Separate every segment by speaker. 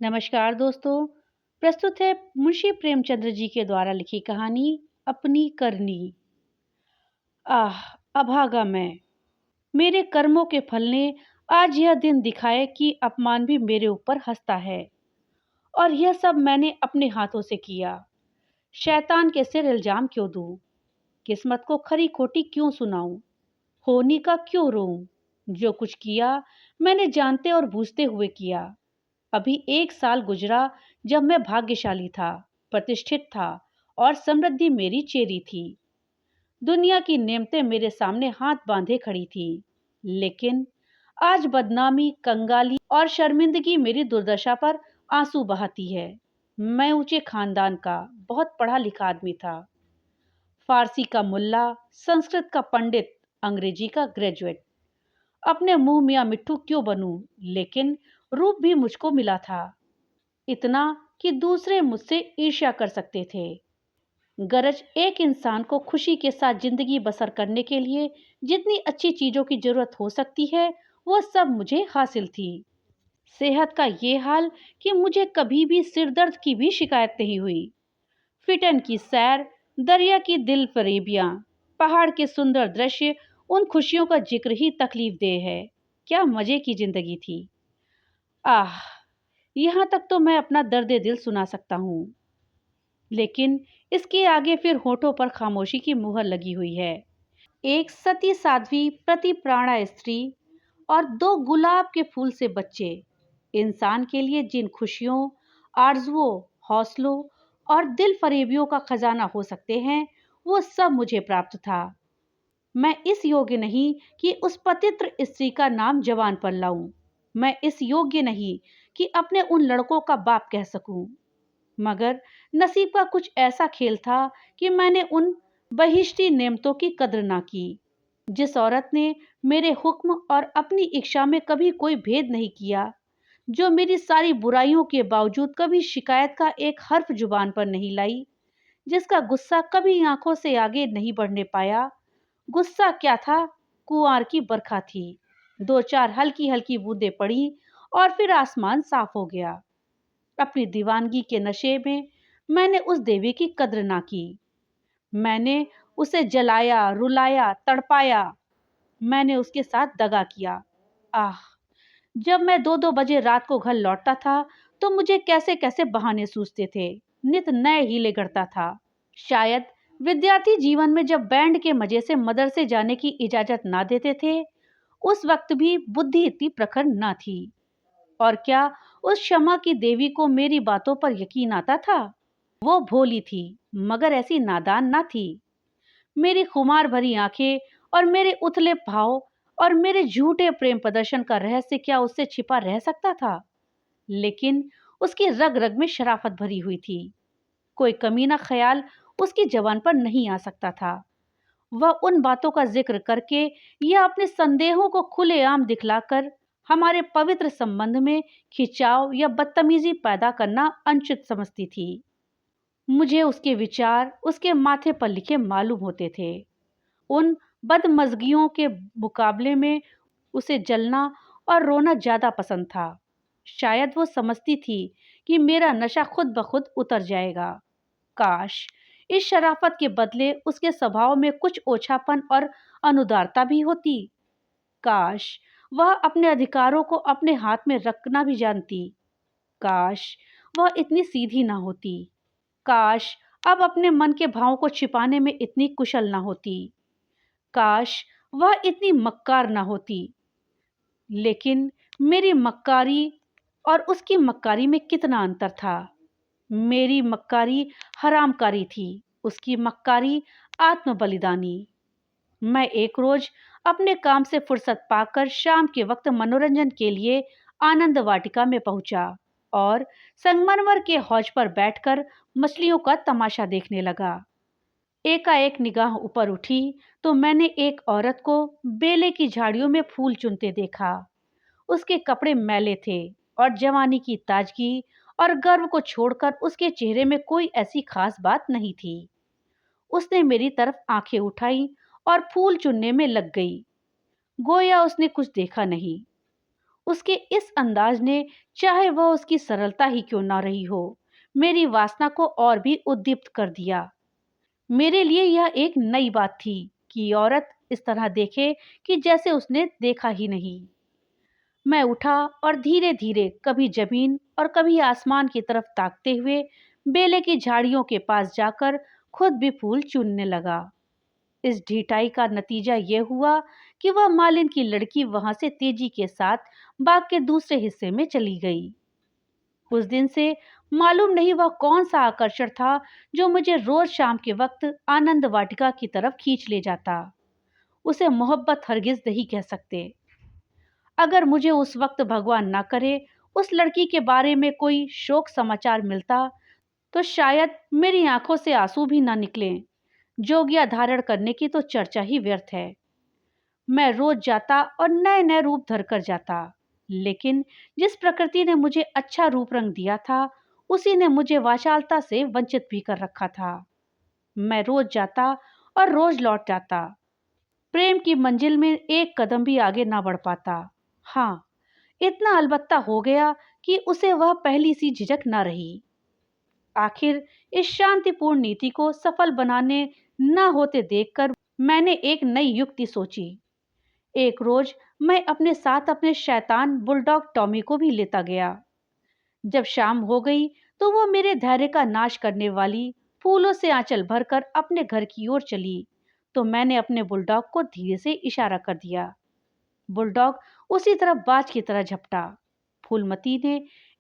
Speaker 1: नमस्कार दोस्तों। प्रस्तुत है मुंशी प्रेमचंद्र जी के द्वारा लिखी कहानी अपनी करनी। आह, अभागा मैं। मेरे कर्मों के फल ने आज यह दिन दिखाए कि अपमान भी मेरे ऊपर हंसता है। और यह सब मैंने अपने हाथों से किया। शैतान के सिर इल्जाम क्यों दूं? किस्मत को खरी खोटी क्यों सुनाऊं? होनी का क्यों रोऊं? जो कुछ किया मैंने जानते और बूझते हुए किया। अभी 1 साल गुजरा जब मैं भाग्यशाली था, प्रतिष्ठित था और समृद्धि मेरी चेरी थी। दुनिया की नेमतें मेरे सामने हाथ बांधे खड़ी थी। लेकिन आज बदनामी, कंगाली और शर्मिंदगी मेरी दुर्दशा पर आंसू बहाती है। मैं ऊंचे खानदान का बहुत पढ़ा लिखा आदमी था। फारसी का मुल्ला, संस्कृत का पंडित, अंग्रेजी का ग्रेजुएट। अपने मुंह मियाँ मिट्ठू क्यों बनूं, लेकिन रूप भी मुझको मिला था। इतना कि दूसरे मुझसे ईर्ष्या कर सकते थे। गरज एक इंसान को खुशी के साथ जिंदगी बसर करने के लिए जितनी अच्छी चीजों की जरूरत हो सकती है, वो सब मुझे हासिल थी। सेहत का ये हाल कि मुझे कभी भी सिर दर्द की भी शिकायत नहीं हुई। फिटन की सैर, दरिया की दिल फरेबियां, पहाड़ के सुंदर दृश्य, उन खुशियों का जिक्र ही तकलीफ देह है। क्या मजे की जिंदगी थी। आह, यहाँ तक तो मैं अपना दर्द दिल सुना सकता हूँ, लेकिन इसके आगे फिर होठों पर खामोशी की मुहर लगी हुई है। एक सती साध्वी, प्रति प्राणा स्त्री और 2 गुलाब के फूल से बच्चे। इंसान के लिए जिन खुशियों, आरजुओं, हौसलों और दिल फरेबियों का खजाना हो सकते हैं, वो सब मुझे प्राप्त था। मैं इस योग्य नहीं कि उस पतित्र स्त्री का नाम जवान पर लाऊं। मैं इस योग्य नहीं कि अपने उन लड़कों का बाप कह सकूं। मगर नसीब का कुछ ऐसा खेल था कि मैंने उन बहिश्ती नेमतों की कद्र ना की। जिस औरत ने मेरे हुक्म और अपनी इच्छा में कभी कोई भेद नहीं किया, जो मेरी सारी बुराइयों के बावजूद कभी शिकायत का एक हर्फ जुबान पर नहीं लाई, जिसका गुस्सा कभी आंखों से आगे नहीं बढ़ने पाया। गुस्सा क्या था, कुंवार की बरखा थी। 2-4 हल्की हल्की बूंदें पड़ी और फिर आसमान साफ हो गया। अपनी दीवानगी के नशे में मैंने उस देवी की कद्र ना की। मैंने उसे जलाया, रुलाया, तड़पाया। मैंने उसके साथ दगा किया। आह, जब मैं 2-2 बजे रात को घर लौटता था, तो मुझे कैसे कैसे बहाने सूझते थे। नित नए हीले गढ़ता था। शायद विद्यार्थी जीवन में जब बैंड के मजे से मदरसे जाने की इजाजत ना देते थे, उस वक्त भी बुद्धि इतनी प्रखर ना थी। और क्या उस क्षमा की देवी को मेरी बातों पर यकीन आता था? वो भोली थी, मगर ऐसी नादान ना थी। मेरी खुमार भरी आंखें और मेरे उथले भाव और मेरे झूठे प्रेम प्रदर्शन का रहस्य क्या उससे छिपा रह सकता था? लेकिन उसकी रग रग में शराफत भरी हुई थी। कोई कमीना ख्याल उसकी जबान पर नहीं आ सकता था। वह उन बातों का जिक्र करके या अपने संदेहों को खुलेआम दिखलाकर हमारे पवित्र संबंध में खिंचाव या बदतमीजी पैदा करना अनुचित समझती थी। मुझे उसके विचार उसके माथे पर लिखे मालूम होते थे। उन बदमज़गियों के मुकाबले में उसे जलना और रोना ज्यादा पसंद था। शायद वो समझती थी कि मेरा नशा खुद ब खुद उतर जाएगा। काश इस शराफत के बदले उसके स्वभाव में कुछ ओछापन और अनुदारता भी होती। काश वह अपने अधिकारों को अपने हाथ में रखना भी जानती। काश वह इतनी सीधी ना होती। काश अब अपने मन के भावों को छिपाने में इतनी कुशल ना होती। काश वह इतनी मक्कार ना होती। लेकिन मेरी मक्कारी और उसकी मक्कारी में कितना अंतर था। मेरी मक्कारी हरामकारी थी, उसकी मक्कारी आत्म बलिदानी। मैं एक रोज अपने काम से फुर्सत पाकर शाम के वक्त मनोरंजन के लिए आनंद वाटिका में पहुंचा और संगमरमर के हौज पर बैठकर मछलियों का तमाशा देखने लगा। एकाएक निगाह ऊपर उठी तो मैंने एक औरत को बेले की झाड़ियों में फूल चुनते देखा। उसके कपड़े मैले थे और जवानी की ताजगी और गर्व को छोड़कर उसके चेहरे में कोई ऐसी खास बात नहीं थी। उसने मेरी तरफ आंखें उठाई और फूल चुनने में लग गई, गोया उसने कुछ देखा नहीं। उसके इस अंदाज ने, चाहे वह उसकी सरलता ही क्यों ना रही हो, मेरी वासना को और भी उद्दीप्त कर दिया। मेरे लिए यह एक नई बात थी कि औरत इस तरह देखे कि जैसे उसने देखा ही नहीं। मैं उठा और धीरे धीरे कभी जमीन और कभी आसमान की तरफ ताकते हुए बेले की झाड़ियों के पास जाकर खुद भी फूल चुनने लगा। इस ढिठाई का नतीजा यह हुआ कि वह मालिन की लड़की वहां से तेजी के साथ बाग के दूसरे हिस्से में चली गई। उस दिन से मालूम नहीं वह कौन सा आकर्षण था जो मुझे रोज शाम के वक्त आनंद वाटिका की तरफ खींच ले जाता। उसे मोहब्बत हरगिज नहीं कह सकते। अगर मुझे उस वक्त भगवान ना करे उस लड़की के बारे में कोई शोक समाचार मिलता, तो शायद मेरी आंखों से आंसू भी ना निकलें। जोगिया धारण करने की तो चर्चा ही व्यर्थ है। मैं रोज जाता और नए नए रूप धर कर जाता, लेकिन जिस प्रकृति ने मुझे अच्छा रूप रंग दिया था, उसी ने मुझे वाचालता से वंचित भी कर रखा था। मैं रोज जाता और रोज लौट जाता, प्रेम की मंजिल में एक कदम भी आगे ना बढ़ पाता। हाँ, इतना अलबत्ता हो गया कि उसे वह पहली सी झिझक ना रही। आखिर इस शांतिपूर्ण नीति को सफल बनाने न होते देखकर मैंने एक नई युक्ति सोची। एक रोज मैं अपने साथ अपने शैतान बुलडॉग टॉमी को भी लेता गया। जब शाम हो गई तो वो मेरे धैर्य का नाश करने वाली फूलों से आंचल भरकर अपने घर की ओर चली, तो मैंने अपने बुलडॉग को धीरे से इशारा कर दिया। बुलडॉग उसी तरफ बाज की तरह झपटा। फूलमती ने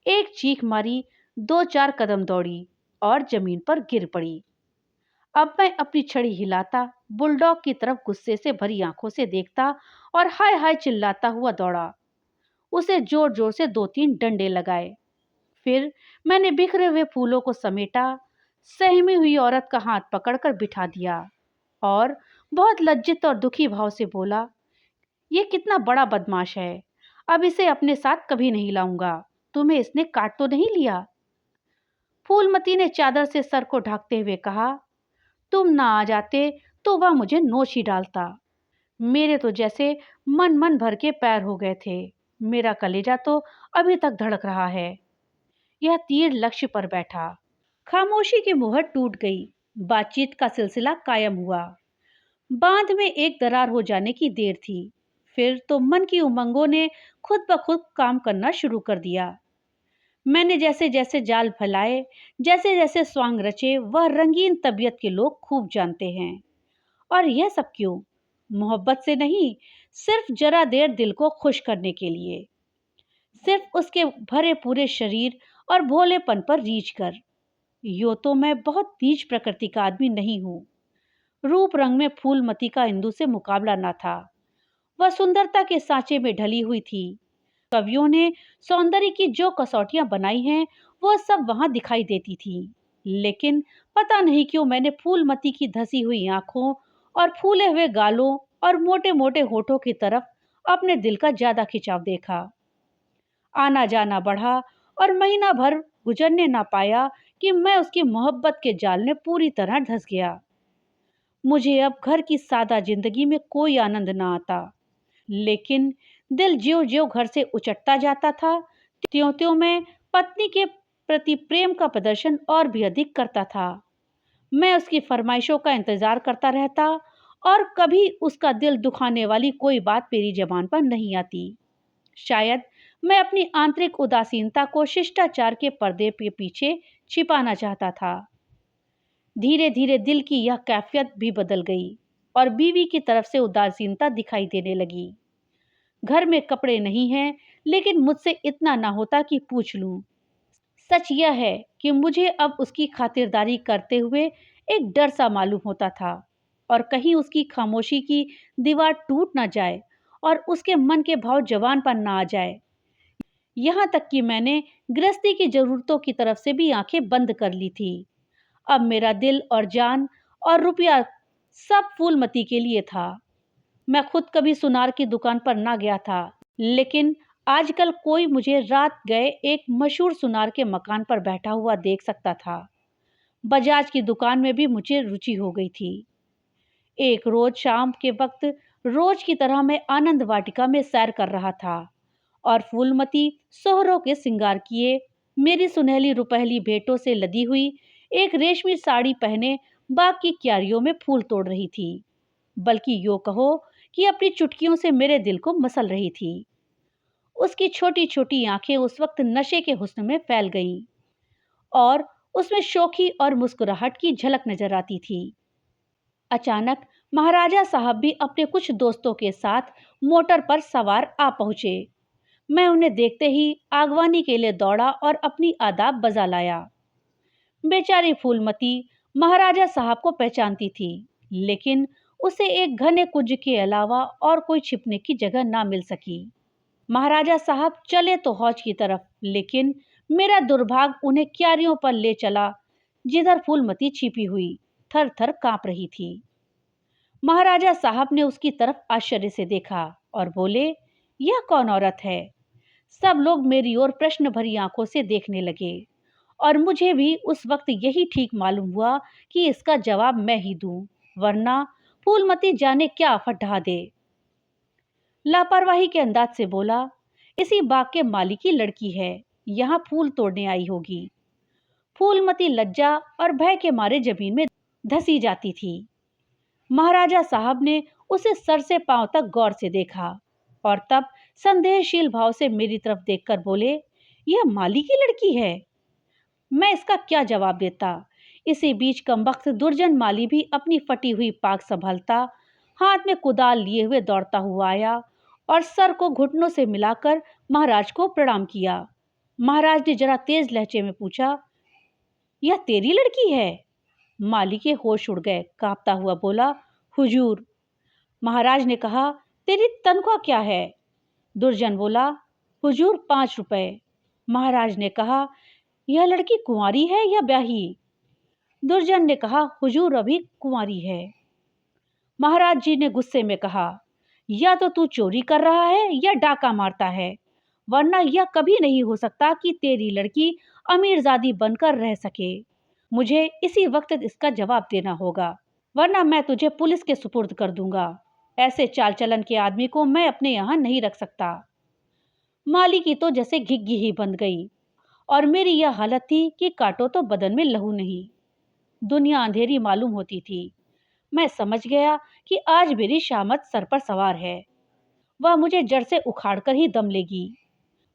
Speaker 1: एक चीख मारी, दो चार कदम दौड़ी और जमीन पर गिर पड़ी। अब मैं अपनी छड़ी हिलाता, बुलडॉग की तरफ गुस्से से भरी आंखों से देखता और हाय हाय चिल्लाता हुआ दौड़ा। उसे जोर जोर से दो तीन डंडे लगाए। फिर मैंने बिखरे हुए फूलों को समेटा, सहमी हुई औरत का हाथ पकड़कर बिठा दिया और बहुत लज्जित और दुखी भाव से बोला, ये कितना बड़ा बदमाश है। अब इसे अपने साथ कभी नहीं लाऊंगा। तुम्हें इसने काट तो नहीं लिया? फूलमती ने चादर से सर को ढकते हुए कहा, तुम ना आ जाते तो वह मुझे नोच ही डालता। मेरे तो जैसे मन मन भर के पैर हो गए थे। मेरा कलेजा तो अभी तक धड़क रहा है। यह तीर लक्ष्य पर बैठा। खामोशी की मुहर टूट गई। बातचीत का सिलसिला कायम हुआ। बांध में एक दरार हो जाने की देर थी। फिर तो मन की उमंगों ने खुद ब खुद काम करना शुरू कर दिया। मैंने जैसे जैसे जाल फैलाए, जैसे जैसे स्वांग रचे, वह रंगीन तबीयत के लोग खूब जानते हैं। और यह सब क्यों? मोहब्बत से नहीं, सिर्फ जरा देर दिल को खुश करने के लिए। सिर्फ उसके भरे पूरे शरीर और भोलेपन पर रीझ कर। यो तो मैं बहुत नीच प्रकृति का आदमी नहीं हूँ। रूप रंग में फूलमती का इंदु से मुकाबला न था। वह सुंदरता के सांचे में ढली हुई थी। कवियों ने सौंदर्य की जो कसौटियां बनाई हैं, वो सब वहां दिखाई देती थी। लेकिन पता नहीं क्यों मैंने फूलमती की धसी हुई आंखों और फूले हुए गालों और मोटे मोटे होठों की तरफ अपने दिल का ज्यादा खिंचाव देखा। आना जाना बढ़ा और महीना भर गुजरने ना पाया कि मैं उसकी मोहब्बत के जाल में पूरी तरह धंस गया। मुझे अब घर की सादा जिंदगी में कोई आनंद ना आता, लेकिन दिल ज्यों ज्यों घर से उचटता जाता था, त्यों त्यों मैं पत्नी के प्रति प्रेम का प्रदर्शन और भी अधिक करता था। मैं उसकी फरमाइशों का इंतजार करता रहता और कभी उसका दिल दुखाने वाली कोई बात मेरी जबान पर नहीं आती। शायद मैं अपनी आंतरिक उदासीनता को शिष्टाचार के पर्दे के पीछे छिपाना चाहता था। धीरे धीरे दिल की यह कैफियत भी बदल गई और बीवी की तरफ से उदासीनता दिखाई देने लगी। घर में कपड़े नहीं हैं, लेकिन मुझसे इतना ना होता कि पूछ लूं। सच यह है कि मुझे अब उसकी खातिरदारी करते हुए एक डर सा मालूम होता था, और कहीं उसकी खामोशी की दीवार टूट ना जाए और उसके मन के भाव जवान पर ना आ जाए। यहाँ तक कि मैंने गृहस्थी की जरूरतों की तरफ से भी आंखें बंद कर ली थी। अब मेरा दिल और जान और रुपया सब फूलमती के लिए था। मैं खुद कभी सुनार की दुकान पर ना गया था, लेकिन आजकल कोई मुझे रात गए एक मशहूर सुनार के मकान पर बैठा हुआ देख सकता था। बजाज की दुकान में भी मुझे रुचि हो गई थी। एक रोज शाम के वक्त रोज की तरह मैं आनंद वाटिका में सैर कर रहा था और फूलमती सोहरों के श्रृंगार किए मेरी सुनहली रुपहली भेंटों से लदी हुई एक रेशमी साड़ी पहने बाग की क्यारियों में फूल तोड़ रही थी, बल्कि यो कहो कि अपनी चुटकियों से मेरे दिल को मसल रही थी। उसकी छोटी छोटी आंखें उस वक्त नशे के हुस्न में फैल गईं और उसमें शोखी और मुस्कुराहट की झलक नजर आती थी। अचानक महाराजा साहब भी अपने कुछ दोस्तों के साथ मोटर पर सवार आ पहुंचे। मैं उन्हें देखते ही आगवानी के लिए दौड़ा और अपनी आदाब बजा लाया। बेचारी फूलमती महाराजा साहब को पहचानती थी, लेकिन उसे एक घने कुंज के अलावा और कोई छिपने की जगह ना मिल सकी। महाराजा साहब चले तो हौज की तरफ, लेकिन मेरा दुर्भाग्य उन्हें क्यारियों पर ले चला जिधर फूलमती छिपी हुई थर थर कांप रही थी। महाराजा साहब ने उसकी तरफ आश्चर्य से देखा और बोले, यह कौन औरत है? सब लोग मेरी ओर प्रश्न भरी आंखों से देखने लगे और मुझे भी उस वक्त यही ठीक मालूम हुआ कि इसका जवाब मैं ही दूं, वरना फूलमती जाने क्या आफत ढा दे। लापरवाही के अंदाज से बोला, इसी बाग के मालिक की लड़की है, यहाँ फूल तोड़ने आई होगी। फूलमती लज्जा और भय के मारे जमीन में धसी जाती थी। महाराजा साहब ने उसे सर से पांव तक गौर से देखा और तब संदेहशील भाव से मेरी तरफ देखकर बोले, यह माली की लड़की है। मैं इसका क्या जवाब देता? इसी बीच कमबख्त दुर्जन माली भी अपनी फटी हुई पाग संभालता हाथ में कुदाल लिए हुए दौड़ता हुआ आया और सर को घुटनों से मिलाकर महाराज को प्रणाम किया। महाराज ने जरा तेज लहजे में पूछा, यह तेरी लड़की है? माली के होश उड़ गए। कांपता हुआ बोला, हुजूर। महाराज ने कहा, तेरी तनख्वाह क्या है? दुर्जन बोला, हुजूर 5 रुपए। महाराज ने कहा, यह लड़की कुंवारी है या ब्याही? दुर्जन ने कहा, हुजूर अभी कुंवारी है। महाराज जी ने गुस्से में कहा, या तो तू चोरी कर रहा है या डाका मारता है, वरना यह कभी नहीं हो सकता कि तेरी लड़की अमीरजादी बनकर रह सके। मुझे इसी वक्त इसका जवाब देना होगा, वरना मैं तुझे पुलिस के सुपुर्द कर दूंगा। ऐसे चाल चलन के आदमी को मैं अपने यहाँ नहीं रख सकता। माली की तो जैसे घिग्गी ही बंद गई और मेरी यह हालत थी कि काटो तो बदन में लहू नहीं। दुनिया अंधेरी मालूम होती थी। मैं समझ गया कि आज मेरी शामत सर पर सवार है। वह मुझे जड़ से उखाड़ कर ही दम लेगी।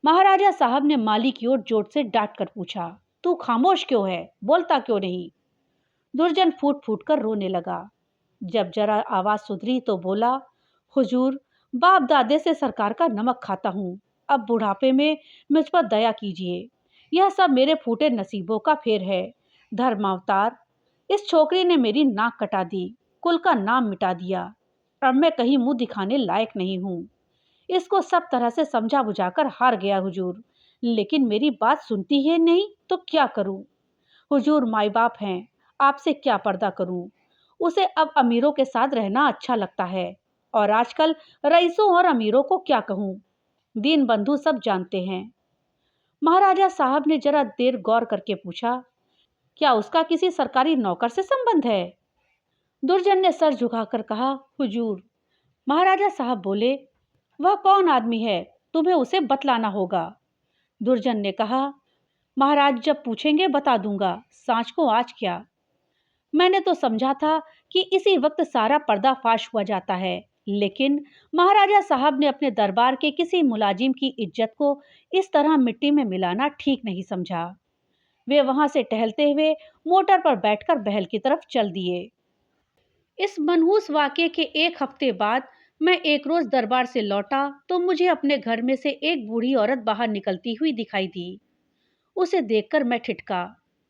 Speaker 1: महाराजा साहब ने माली की ओर जोर से डांट कर पूछा, तू खामोश क्यों है? बोलता क्यों नहीं? दुर्जन फूट फूट कर रोने लगा। जब जरा आवाज सुधरी तो बोला, हुजूर, बाप दादे से सरकार का नमक खाता हूँ। अब बुढ़ापे में मुझ पर दया कीजिए। यह सब मेरे फूटे नसीबों का फेर है। धर्मावतार, इस छोकरी ने मेरी नाक कटा दी, कुल का नाम मिटा दिया। अब मैं कहीं मुंह दिखाने लायक नहीं हूँ। इसको सब तरह से समझा बुझाकर हार गया हुजूर, लेकिन मेरी बात सुनती ही नहीं तो क्या करूँ? हुजूर माई बाप हैं, आपसे क्या पर्दा करूं? उसे अब अमीरों के साथ रहना अच्छा लगता है, और आजकल रईसों और अमीरों को क्या कहूं? दीन बंधु सब जानते हैं। महाराजा साहब ने जरा देर गौर करके पूछा, क्या उसका किसी सरकारी नौकर से संबंध है? दुर्जन ने सर झुकाकर कहा, हुजूर। महाराजा साहब बोले, वह कौन आदमी है? तुम्हें उसे बतलाना होगा। दुर्जन ने कहा, महाराज जब पूछेंगे बता दूंगा, सांच को आज क्या। मैंने तो समझा था कि इसी वक्त सारा पर्दाफाश हुआ जाता है, लेकिन महाराजा साहब ने अपने दरबार के किसी मुलाजिम की इज्जत को इस तरह मिट्टी में मिलाना ठीक नहीं समझा। वे वहां से टहलते हुए मोटर पर बैठकर बहल की तरफ चल दिए। इस मनहूस वाकये के 1 हफ्ते बाद मैं एक रोज दरबार से लौटा तो मुझे अपने घर में से एक बूढ़ी औरत बाहर निकलती हुई दिखाई दी। उसे देखकर मैं ठिठका।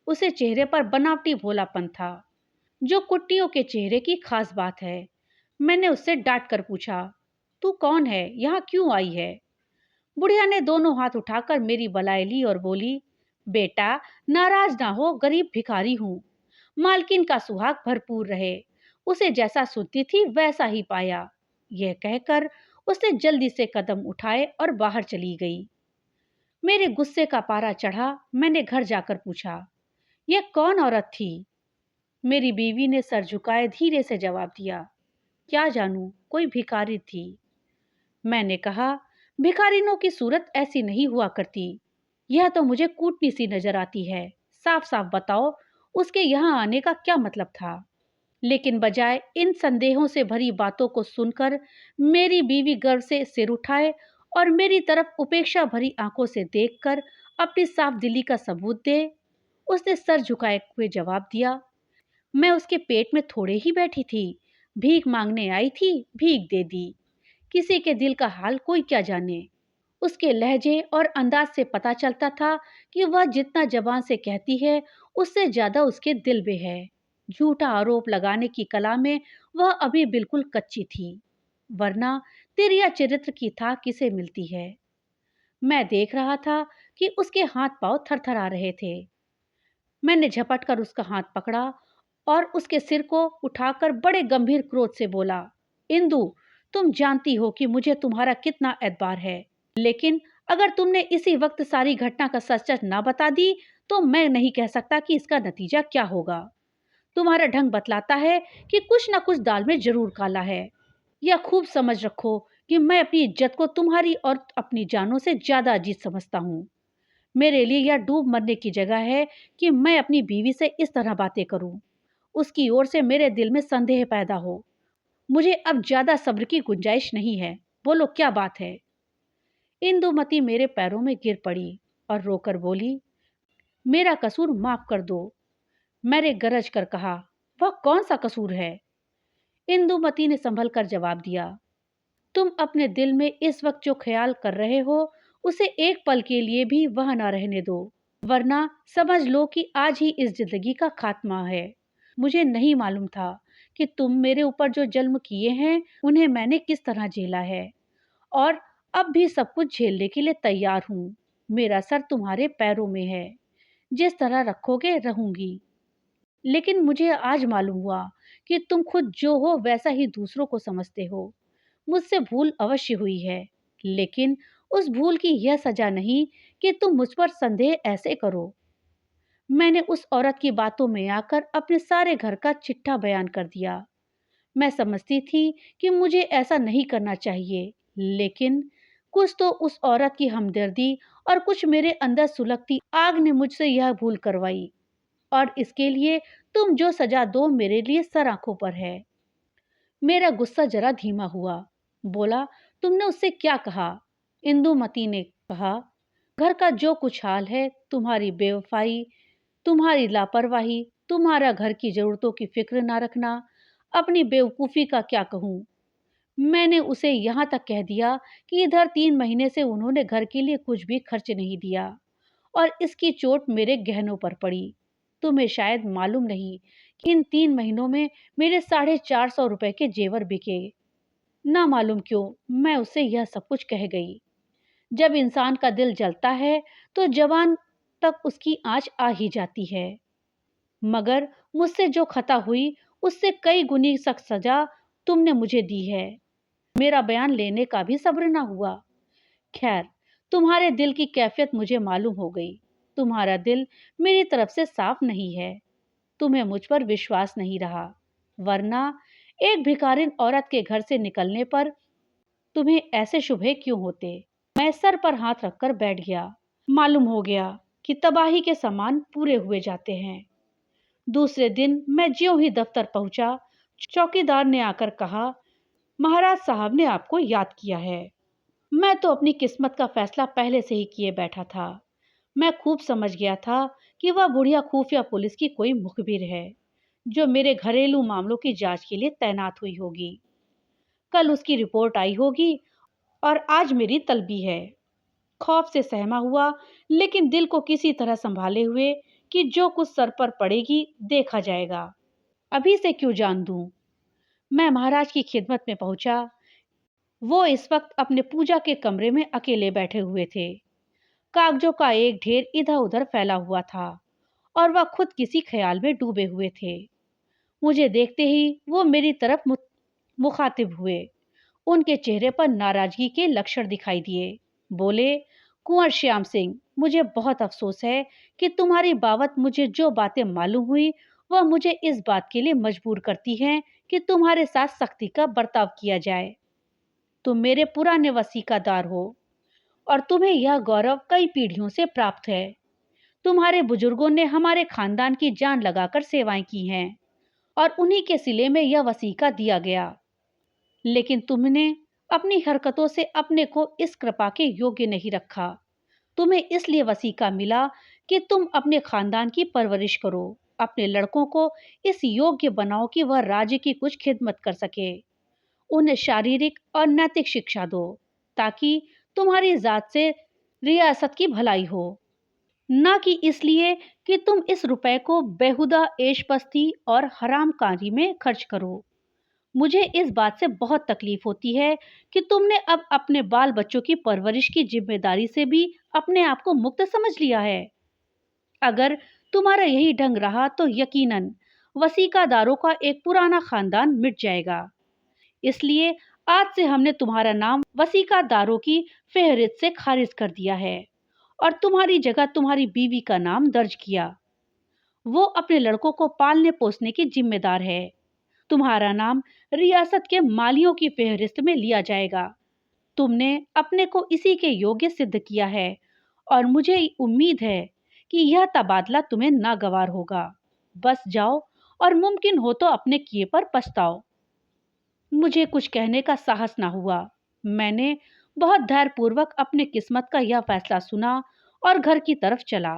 Speaker 1: उसे चेहरे पर बनावटी भोलापन था, जो कुट्टियों के चेहरे की खास बात है। मैंने उससे डांट कर पूछा, तू कौन है? यहाँ क्यों आई है? बुढ़िया ने दोनों हाथ उठाकर मेरी बलाई ली और बोली, बेटा नाराज ना हो, गरीब भिखारी हूँ। मालकिन का सुहाग भरपूर रहे, उसे जैसा सुनती थी वैसा ही पाया। यह कहकर उसने जल्दी से कदम उठाए और बाहर चली गई। मेरे गुस्से का पारा चढ़ा। मैंने घर जाकर पूछा, यह कौन औरत थी? मेरी बीवी ने सर झुकाए धीरे से जवाब दिया, क्या जानूं, कोई भिखारी थी। मैंने कहा, भिखारिनों की सूरत ऐसी नहीं हुआ करती। यह तो मुझे कूटनी सी नजर आती है। साफ साफ बताओ, उसके यहाँ आने का क्या मतलब था? लेकिन बजाय इन संदेहों से भरी बातों को सुनकर मेरी बीवी गर्व से सिर उठाए और मेरी तरफ उपेक्षा भरी आंखों से देखकर अपनी साफ दिली का सबूत दे, उसने सर झुकाए हुए जवाब दिया, मैं उसके पेट में थोड़े ही बैठी थी, भीख मांगने आई थी, भीख दे दी। किसी के दिल का हाल कोई क्या जाने। उसके लहजे और अंदाज से पता चलता था कि वह जितना जबान से कहती है, उससे ज्यादा उसके दिल में है। झूठा आरोप लगाने की कला में वह अभी बिल्कुल कच्ची थी, वरना तिरिया चरित्र की था किसे मिलती है। मैं देख रहा था कि उसके हाथ पांव थरथरा रहे थे। मैंने झपट कर उसका हाथ पकड़ा और उसके सिर को उठाकर बड़े गंभीर क्रोध से बोला, इंदु, तुम जानती हो कि मुझे तुम्हारा कितना एतबार है, लेकिन अगर तुमने इसी वक्त सारी घटना का सच सच ना बता दी तो मैं नहीं कह सकता कि इसका नतीजा क्या होगा। तुम्हारा ढंग बतलाता है कि कुछ ना कुछ दाल में जरूर काला है। यह खूब समझ रखो कि मैं अपनी इज्जत को तुम्हारी और अपनी जानों से ज्यादा अजीज समझता हूँ। मेरे लिए यह डूब मरने की जगह है कि मैं अपनी बीवी से इस तरह बातें करूं, उसकी ओर से मेरे दिल में संदेह पैदा हो। मुझे अब ज्यादा सब्र की गुंजाइश नहीं है। बोलो क्या बात है? इंदुमती मेरे पैरों में गिर पड़ी और रोकर बोली, मेरा कसूर माफ कर दो। मैंने गरज कर कहा, वह कौन सा कसूर है? इंदुमती ने संभल कर जवाब दिया, तुम अपने दिल में इस वक्त जो ख्याल कर रहे हो उसे एक पल के लिए भी वहां ना रहने दो, वरना समझ लो कि आज ही इस जिंदगी का खात्मा है। मुझे नहीं मालूम था कि तुम मेरे ऊपर जो जुल्म किए हैं उन्हें मैंने किस तरह झेला है, और अब भी सब कुछ झेलने के लिए तैयार हूँ। मेरा सर तुम्हारे पैरों में है, जिस तरह रखोगे रहूंगी। लेकिन मुझे आज मालूम हुआ कि तुम खुद जो हो वैसा ही दूसरों को समझते हो। मुझसे भूल अवश्य हुई है, लेकिन उस भूल की यह सजा नहीं कि तुम मुझ पर संदेह ऐसे करो। मैंने उस औरत की बातों में आकर अपने सारे घर का चिट्ठा बयान कर दिया। मैं समझती थी कि मुझे ऐसा नहीं करना चाहिए, लेकिन कुछ तो उस औरत की हमदर्दी और कुछ मेरे अंदर सुलगती आग ने मुझसे यह भूल करवाई, और इसके लिए तुम जो सजा दो मेरे लिए सर आंखों पर है। मेरा गुस्सा जरा धीमा हुआ। बोला, तुमने उससे क्या कहा? इंदुमती ने कहा, घर का जो कुछ हाल है, तुम्हारी बेवफाई, तुम्हारी लापरवाही, तुम्हारा घर की जरूरतों की फिक्र ना रखना, अपनी बेवकूफी का क्या कहूँ। मैंने उसे यहाँ तक कह दिया कि इधर 3 महीने से उन्होंने घर के लिए कुछ भी खर्च नहीं दिया, और इसकी चोट मेरे गहनों पर पड़ी। तुम्हें शायद मालूम नहीं कि इन 3 महीनों में मेरे 450 रुपए के जेवर बिके। ना मालूम क्यों मैं उससे यह सब कुछ कह गई। जब इंसान का दिल जलता है तो जवान तक उसकी आंच आ ही जाती है। मगर मुझसे जो खता हुई उससे कई गुनी सख्त सजा तुमने मुझे दी है। मेरा बयान लेने का भी सब्र ना हुआ। खैर, तुम्हारे दिल की कैफियत मुझे मालूम हो गई। तुम्हारा दिल मेरी तरफ से साफ नहीं है। तुम्हें मुझ पर विश्वास नहीं रहा, वरना एक भिखारिन औरत के घर से निकलने पर तुम्हें ऐसे शुभे क्यों होते? मैं सर पर हाथ रखकर बैठ गया। मालूम हो गया कि तबाही के सामान पूरे हुए जाते हैं। दूसरे दिन मैं ज्यों ही दफ्तर पहुंचा, चौकीदार ने आकर कहा, महाराज साहब ने आपको याद किया है। मैं तो अपनी किस्मत का फैसला पहले से ही किए बैठा था। मैं खूब समझ गया था कि वह बुढ़िया खुफिया पुलिस की कोई मुखबिर है, जो मेरे घरेलू मामलों की जांच के लिए तैनात हुई होगी। कल उसकी रिपोर्ट आई होगी और आज मेरी तलबी है। खौफ से सहमा हुआ, लेकिन दिल को किसी तरह संभाले हुए कि जो कुछ सर पर पड़ेगी देखा जाएगा। अभी से क्यों जान दूं। मैं महाराज की खिदमत में पहुंचा। वो इस वक्त अपने पूजा के कमरे में अकेले बैठे हुए थे। कागजों का एक ढेर इधर उधर फैला हुआ था और वह खुद किसी ख्याल में डूबे हुए थे। मुझे देखते ही वो मेरी तरफ मुखातिब हुए। उनके चेहरे पर नाराजगी के लक्षण दिखाई दिए। बोले, कुंवर श्याम सिंह, मुझे बहुत अफसोस है कि तुम्हारी बाबत मुझे जो बातें मालूम हुई वह मुझे इस बात के लिए मजबूर करती हैं कि तुम्हारे साथ सख्ती का बर्ताव किया जाए। तुम मेरे पुराने वसीकादार हो। और तुम्हें यह गौरव कई पीढ़ियों से प्राप्त है। तुम्हारे बुजुर्गों ने हमारे खानदान की जान लगाकर सेवाएं की हैं और उन्हीं के सिले में यह वसीका दिया गया। लेकिन तुमने अपनी हरकतों से अपने को इस कृपा के योग्य नहीं रखा। तुम्हें इसलिए वसीका मिला कि तुम अपने खानदान की परवरिश करो, अपने लड़कों को इस योग्य बनाओ कि वह राज्य की कुछ खिदमत कर सके। उन्हें शारीरिक और नैतिक शिक्षा दो ताकि तुम्हारी जात से रियासत की भलाई हो, ना कि इसलिए कि तुम इस रुपए को बेहुदा ऐशपस्ती और हरामकारी में खर्च करो। मुझे इस बात से बहुत तकलीफ होती है कि तुमने अब अपने बाल बच्चों की परवरिश की जिम्मेदारी से भी अपने आप को मुक्त समझ लिया है। अगर तुम्हारा यही ढंग रहा तो यकीनन वसीकादारों का एक पुराना खानदान मिट जाएगा। इसलिए आज से हमने तुम्हारा नाम वसीकादारों की फेहरिस्त से खारिज कर दिया है और तुम्हारी जगह तुम्हारी बीवी का नाम दर्ज किया। वो अपने लड़कों को पालने पोसने की जिम्मेदार है। तुम्हारा नाम रियासत के मालियों की फेहरिस्त में लिया जाएगा। तुमने अपने को इसी के योग्य सिद्ध किया है और मुझे उम्मीद है कि यह तबादला तुम्हें नागवार होगा। बस जाओ और मुमकिन हो तो अपने किए पर पछताओ। मुझे कुछ कहने का साहस ना हुआ। मैंने बहुत धैर्यपूर्वक अपने किस्मत का यह फैसला सुना और घर की तरफ चला।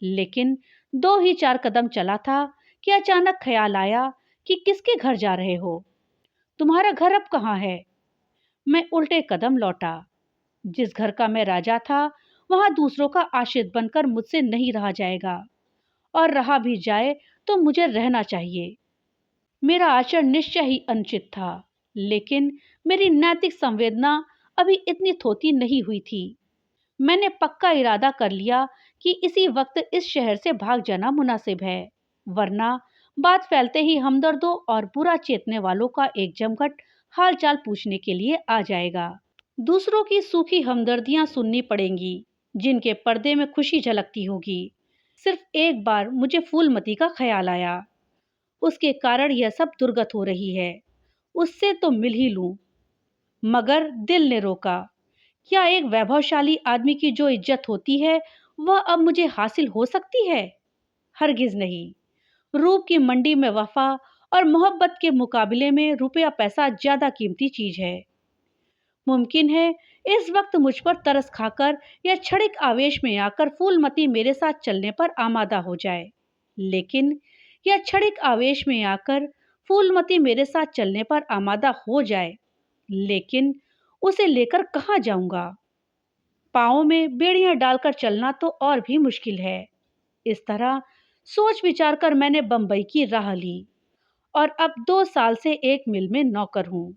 Speaker 1: लेकिन 2 ही 4 कदम चला था कि अचानक ख्याल आया कि किसके घर जा रहे हो? तुम्हारा घर अब कहाँ है? मैं उल्टे कदम लौटा। जिस घर का मैं राजा था, वहां दूसरों का आश्रित बनकर मुझसे नहीं रहा जाएगा, और रहा भी जाए तो मुझे रहना चाहिए। मेरा आचरण निश्चय ही अनुचित था, लेकिन मेरी नैतिक संवेदना अभी इतनी थोथी नहीं हुई थी। मैंने पक्का इरादा कर लिया कि इसी वक्त इस शहर से भाग जाना मुनासिब है, वरना बात फैलते ही हमदर्दों और बुरा चेतने वालों का एक जमघट हालचाल पूछने के लिए आ जाएगा। दूसरों की सूखी हमदर्दियां सुननी पड़ेंगी, जिनके पर्दे में खुशी झलकती होगी। सिर्फ एक बार मुझे फूलमती का ख्याल आया। उसके कारण यह सब दुर्गत हो रही है। उससे तो मिल ही लूं, मगर दिल ने रोका। क्या एक वैभवशाली आदमी की जो इज्जत होती है, वह अब मुझे हासिल हो सकती है? हरगिज नहीं। रूप की मंडी में वफा और मोहब्बत के मुकाबले में रुपया पैसा ज्यादा कीमती चीज है। मुमकिन है इस वक्त मुझ पर तरस खाकर या क्षणिक आवेश में आकर फूलमती मेरे साथ चलने पर आमादा हो जाए, लेकिन या क्षणिक आवेश में आकर फूलमती मेरे साथ चलने पर आमादा हो जाए, लेकिन उसे लेकर कहाँ जाऊंगा? पाँव में बेड़ियां डालकर चलना तो और भी मुश्किल है। इस तरह सोच विचार कर मैंने बंबई की राह ली और अब 2 साल से एक मिल में नौकर हूँ।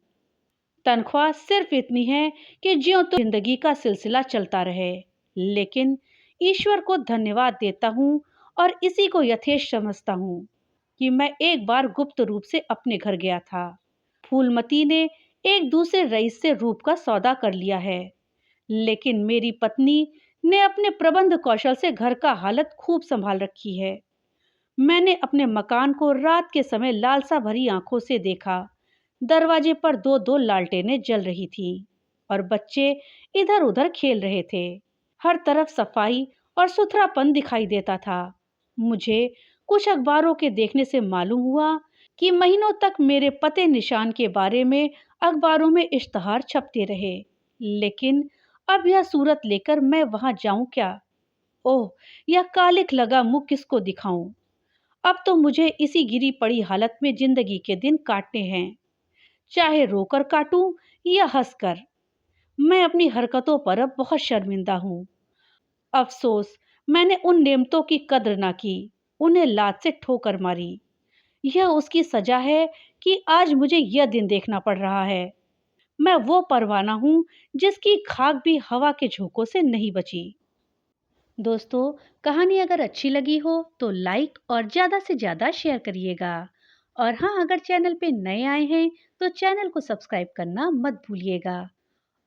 Speaker 1: तनख्वाह सिर्फ इतनी है कि ज्यों तो जिंदगी का सिलसिला चलता रहे, लेकिन ईश्वर को धन्यवाद देता हूँ और इसी को यथेष्ट समझता हूँ कि मैं एक बार गुप्त रूप से अपने घर गया था। फूलमती ने एक दूसरे रईस से रूप का सौदा कर लिया है, लेकिन मेरी पत्नी ने अपने प्रबंध कौशल से घर का हालत खूब संभाल रखी है। मैंने अपने मकान को रात के समय लालसा भरी आंखों से देखा। दरवाजे पर 2-2 लालटेनें जल रही थीं और बच्चे इधर-उधर खेल रहे थे। हर तरफ सफाई और सुथरापन दिखाई देता था। मुझे कुछ अखबारों के देखने से मालूम हुआ कि महीनों तक मेरे पते निशान के बारे में अखबारों में इश्तहार छपते रहे, लेकिन अब यह सूरत लेकर मैं वहां जाऊं क्या? ओह, यह कालिख लगा मुंह किसको दिखाऊं? अब तो मुझे इसी गिरी पड़ी हालत में जिंदगी के दिन काटने हैं, चाहे रोकर काटूं या हंसकर। मैं अपनी हरकतों पर अब बहुत शर्मिंदा हूँ। अफसोस, मैंने उन नेमतों की कद्र ना की, उन्हें लात से ठोकर मारी। यह उसकी सजा है कि आज मुझे यह दिन देखना पड़ रहा है। मैं वो परवाना हूँ जिसकी खाक भी हवा के झोंकों से नहीं बची। दोस्तों, कहानी अगर अच्छी लगी हो तो लाइक और ज़्यादा से ज़्यादा शेयर करिएगा। और हाँ, अगर चैनल पे नए आए हैं तो चैनल को सब्सक्राइब करना मत भूलिएगा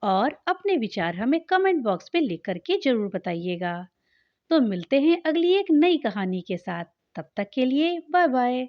Speaker 1: और अपने विचार हमें कमेंट बॉक्स पे लिख करके ज़रूर बताइएगा। तो मिलते हैं अगली एक नई कहानी के साथ। तब तक के लिए बाय बाय।